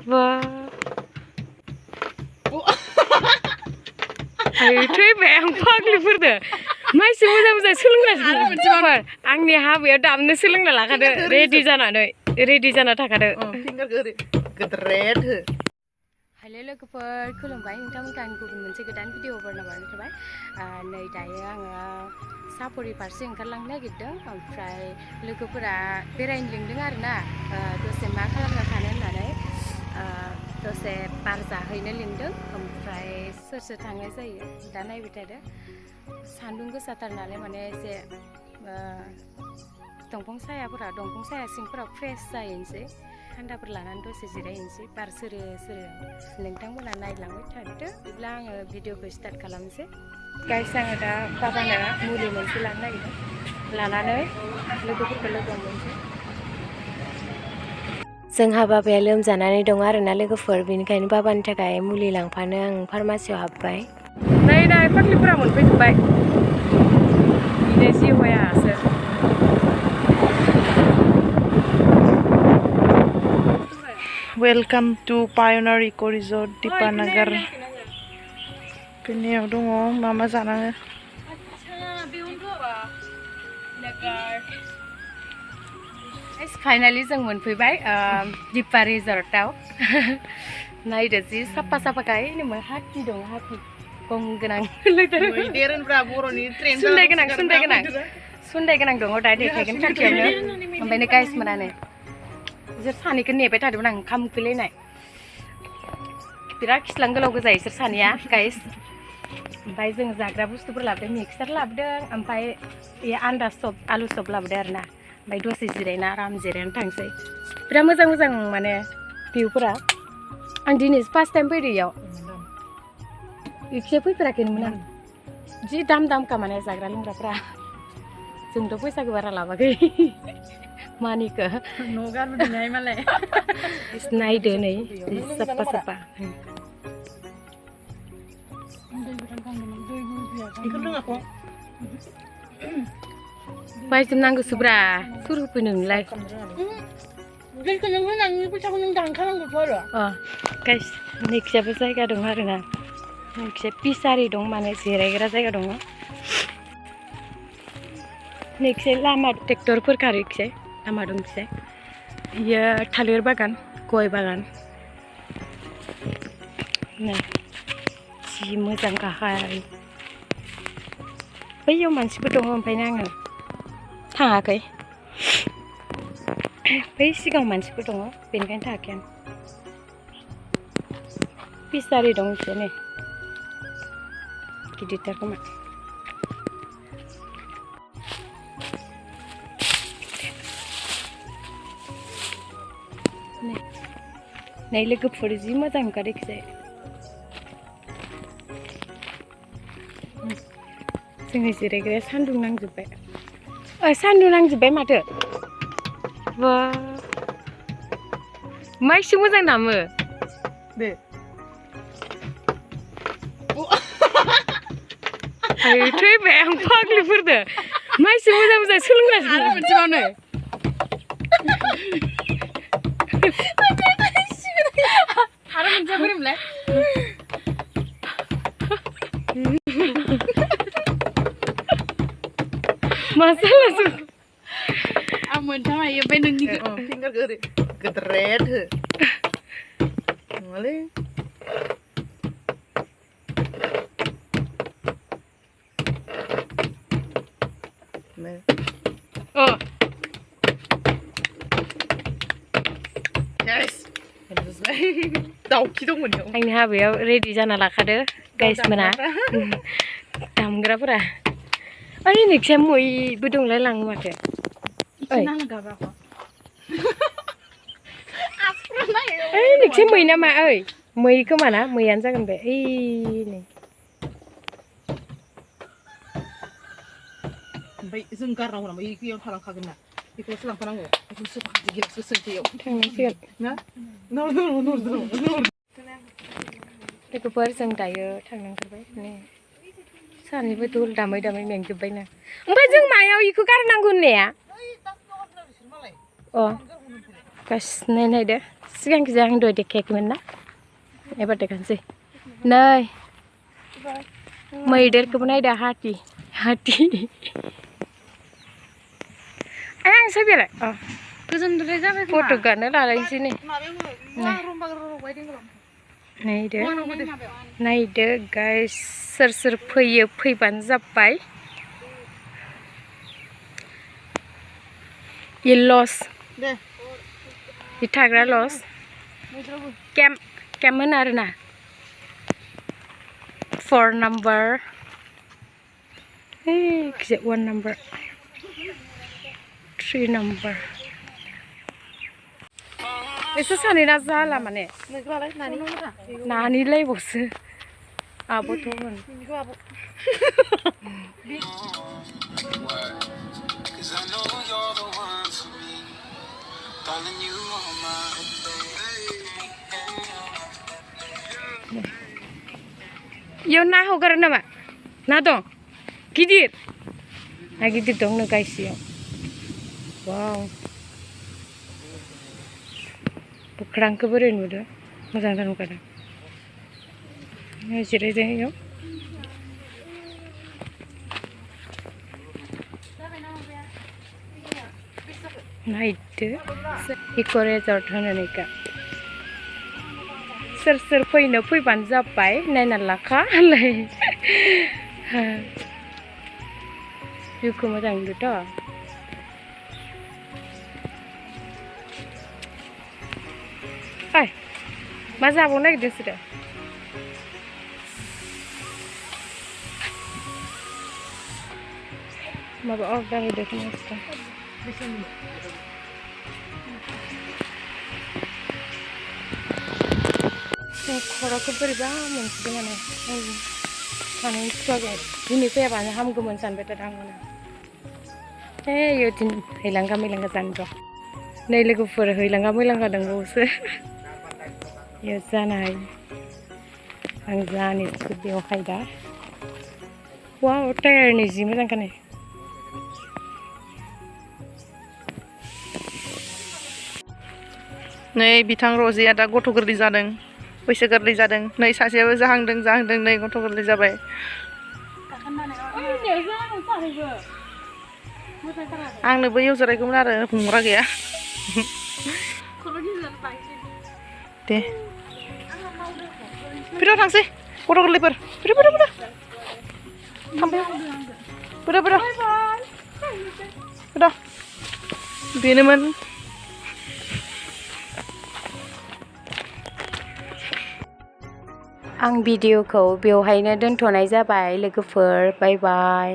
Wah. Ayo coba yang pagli purda. Masih muda sulunglah sih. Angni habi ada amne sulunglah lah kada ready jana tak kada. Finger gedret. Halo लोगोफोर खुलुमबाय नोंथांमोनखौ आं गुबुन मोनसे गोदान video बानायनो थाबाय नै दायो आङो सापरि फारसे ओंखारलांनो नागिरदों ओमफ्राय लोगोफोरा बेरायनो लिंदों आरोना दसे मा खालामना थानो होननानै दसे बार जाहैनो लिंदों ओमफ्राय सोर सोर थांनाय जायो दा नायबाय थादो सान्दुं गोसाथार नालाय माने एसे दंफां साया सिंफोराव फ्रेश जाहैनोसै थान्दाफोर लानानै दसे जिरायनोसै बार सोरो नोंथांमोना नायलांबाय थादो बिदिब्ला आङो भिडिअखौ स्टार्ट खालामनोसै गाइस आङो दा बाबानो मुलि मोनसे लानो नागिरदों लानानै लोगोफोरखौ लोगो मोनसै जोंहा बाबाया लोमजानानै दं आरोना लोगोफोर बेनिखायनो बाबानि थाखाय मुलि लांफानो आं फार्मासियाव हाबबाय नै दा फाग्लिफोरा मोनफैजोब्बाय बिनो जि हयासो Welcome to Pioneer Eco Resort DIPA NAGAR. Beनियाव दङ मा जानाङो फाइनालि जों मोनफैबाय DIPA रिजर्टआव नायदो जि साफा साफाखाय हाथि दं हाथि गं गोनां सुन्दाय गोनां दङ दा देखायगोन खाथियावनो ओमफ्राय गाइस मोनानो इसोर सानैखौ नेबाय थादोंमोन आं ओंखाम उखैलायनाय बिराद खिस्लां गोलाव गोजा इसोर सानैया गाइस ओमफ्राय जों जाग्रा बुस्थुफोर लाबोदों मिक्सार लाबोदों ओमफ्राय बे आन्दा सब आलु सब लाबोदों आरोना ओमफ्राय दसे जिरायना आराम जिरायना थांसै बिराद मोजां माने भिउफोरा आं दिनै फार्स्ट टाइम फैदो इयाव इखिसो फैफेराखैमोन आं जि दामखा माने जाग्रा लोंग्राफ्रा जोंथ' फैसाखौ बारा लाबाखै मानिखौ न' गारबोदोंहाय मालाय नायदो नै साफा बायजोबनांगौसोब्रा सोर होफैनो नोंलाय गाइस नैखिजाबो जायगा दं आरोना नैखिजा पिसारि दं माने जिरायग्रा जायगा दङ नैखिजा लामा ट्रेक्टरफोर खारो इखिजाय लामा दं इखिजाय इयो थालिर बागान गय बागान नै जि मोजां गाहाय बैयाव मानसिफोर दङ ओमफ्रायनो आङो थाङाखै बै सिगाङाव मानसिफोर दङ बेनिखायनो थाङाखै आं पिसारि दं इखिजाय नै गिदिरथार खोमा नै लोगोफोर जि मोजां ओंखारो इखिजाय जोङो जिरायग्राया सान्दुं नांजोब्बाय माथो बा माइसो मोजां दामो दे आयो थैबाय आं फाग्लिफोरदो माइसो मोजां सोलोंगासिनो मोनसेबावनो आरो मोनसे बोरैमोनलाय मासालासो आं मोनथाम हायो ओमफ्राय नोंनिखौ फिंगार gedret नङालै दाउखि दंमोन आंनि हाबायाव रेडि जाना लाखादो गाइस मोना दामग्राफोरा ओइ नोंसिना मैबो दंलाय लाङो माथो ओइ नोंसिना मै नामा ओइ मै खोमा ना मैयानो जागोन बे ओइ नै ओमफ्राय जों गारनांगौ नामा बेयाव थालांखागोन ना बेखौसो लांफानांगौ बेखौसो गिलासखौ सोंथेयाव थांनांसिगोन ना लोगोफोर जों दायो थांनांगोरबाय नै सानैबो दल दामै मेंजोब्बायना ओमफ्राय जों मायाव इखौ गारनांगौ होननाया अ गाइस नायदो सिगांखिजा आं दहाय देखायाखैमोन ना एबार देखानोसै नै मैदेरखौबो नायदो हाथि आं साबियालाय गोजोनद्राय जाबाय फट'गानो लालायनोसै नै नायदो गाइस सोर फैयो फैबानो जाबाय ये लस थाग्रा लस केम्प होनो आरोना 4 number 1 number 3 number एसे सानैना जाला माने नानि लायबावसो आबोथ' होन इयाव ना हगारो नामा ना दं गिदिर ना गिदिर दं नो गायसेयाव वाव बोख्रांखौ बोरै नुदो मोजांथार नुखादों जिरायदों इयाव नायदो इक' रिजर्ट होनो नैखा सोर फैनो फैबानो जाबाय नायना लाखा होनलाय भिउखौ मोजां नुदोंथ' ओइ मा जाबावनो नागिरदों सोरो माबा अर्डार होदों खोमा खर'खौ बोरैबा मोनसिगोन माने थानायनि सुखुवाखै दिनै फैयाबानो हामगौमोन सानबाय थादों आं माने इयो दिन हैलांगा मैलांगा जानो र' नै लोगोफोर हैलांगा मैलांगा दंबावोसो इयो जानाय आं जानोसो बेवहाय दा वाव टायारनि जि मोजांखा नै नै बिथां रजेया दा गथ' गोरलै जादों बैसो गोरलै जादों नै सासेयाबो जाहांदों नै गथ' गोरलै जाबाय आंनोबो एवजारायगौमोन आरो हमग्रा गैया दे फैद' थांसै गथ' गोरलैफोर फैद' बेनोमोन आं भिडिअखौ बेवहायनो दोनथ'नाय जाबाय लोगोफोर बाय बाय